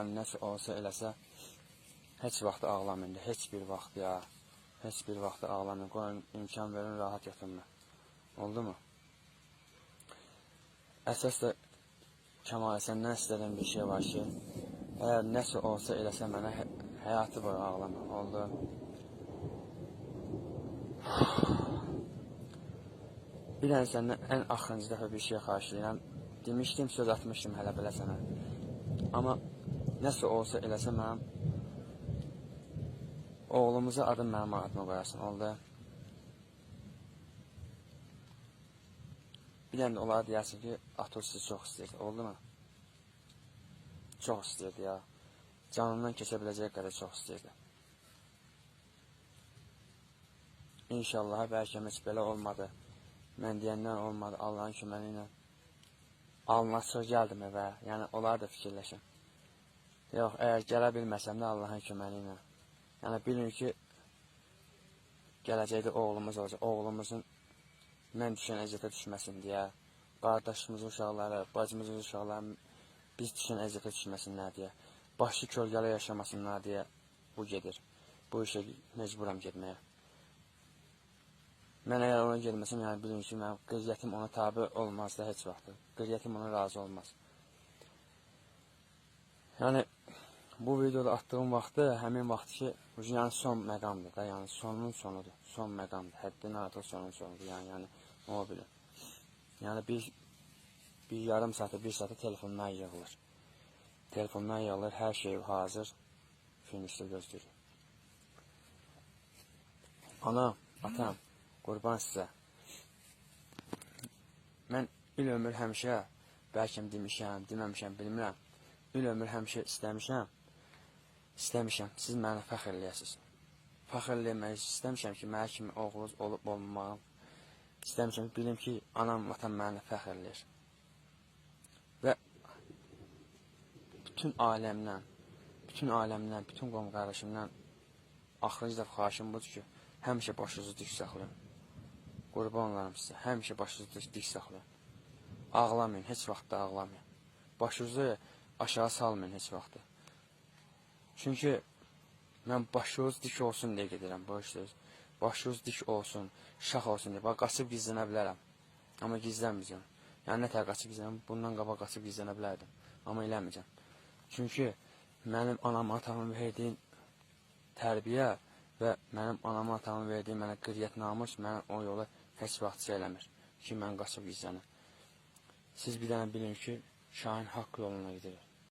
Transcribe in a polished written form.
mənə nəsə olsa eləsə, heç vaxt ağlamayın, heç bir vaxt ya. Heç bir vaxt ağlamayın, qoyun, imkan verin, rahat yatın. Oldu mu? Əsas da Kəmal, səndən istədiyim bir şey var ki, əgər nəsə olsa eləsə mənə həyatı boyu ağlama. Oldu. Bir dənə səndən ən axırıncı dəfə bir şey xahiş edirəm. Demişdim, söz atmışdım hələ belə sənə. Amma nəsə olsa eləsə mənim oğlumuza adım mənim adıma qoyarsın. Oldu. Bir dənə də onlara deyərsin ki, Atos sizi çox istəyirdi. Oldu mu? Çox istəyirdi ya. Canından keçə biləcək qədər çox istəyirdi. İnşallah bəlkə heç belə olmadı. Mən deyəndən olmadı. Allahın köməyi ilə alınasıq gəldim evə. Yəni, onlar da fikirləşin. Yox, əgər gələ bilməsəm də Allahın köməyi ilə. Yəni, bilin ki, gələcəkdə oğlumuz olacaq. Oğlumuzun mən düşən əziyyətə düşməsin deyə, qardaşımızın uşaqları, bacımızın uşaqları biz düşən əziyyətə düşməsinlər deyə, başı kölgələ yaşamasınlar deyə bu gedir. Bu işə mecburam getməyə. Mən əgər ona gedməsəm, yəni bilin ki, mənim qeyriyyətim ona tabi olmaz da heç vaxt. Qeyriyyətim ona razı olmaz. Yəni, bu videoda attığım vaxtı, həmin vaxt ki, yəni son məqamdır da, yəni sonun sonudur, son məqamdır, həddin artıq sonun sonudur, yəni o bilin. Yəni, bir yarım saatı, bir saatı telefondan yığılır. Telefondan yığılır, hər şey hazır, finişdə gözləyir. Ana, atam, qurban sizə. Mən il ömür həmişə, bəlkə demişəm, deməmişəm, bilmirəm. Il ömür həmişə istəmişəm, siz mənə fəxr eləyəsiniz. Fəxr eləmək istəmişəm ki, mənə kimi oğlunuz olub olmamağım. İstəmişəm ki, bilim ki, anam, atam mənə fəxr eləyir. Və bütün aləmdən, bütün qom qardaşımdan axırıncı dəfə xahişim budur ki, həmişə başınızı dik saxlayın. Qurban olarım sizə, həmişə başınızı dik saxlayın. Ağlamayın, heç vaxt da ağlamayın. Başınızı aşağı salmayın heç vaxt. Çünki mən başınız dik olsun deyə gedirəm, başınız dik olsun, şax olsun deyə. Bax, qaçıb gizlənə bilərəm, amma gizlənməyəcəm. Yəni, nətər qaçıb gizlənəm, bundan qabaq qaçıb gizlənə bilərdim, amma eləməyəcəm. Çünki mənim anam, atamın verdiyi tərbiyə və mənim anam, atamın verdiyi mənə qeyriyyət namus mənə o yola heç vaxt eləmir ki, mən qaçıb gizlənəm. Siz bir dənə bilin ki, Şahin haqq yoluna gidilir.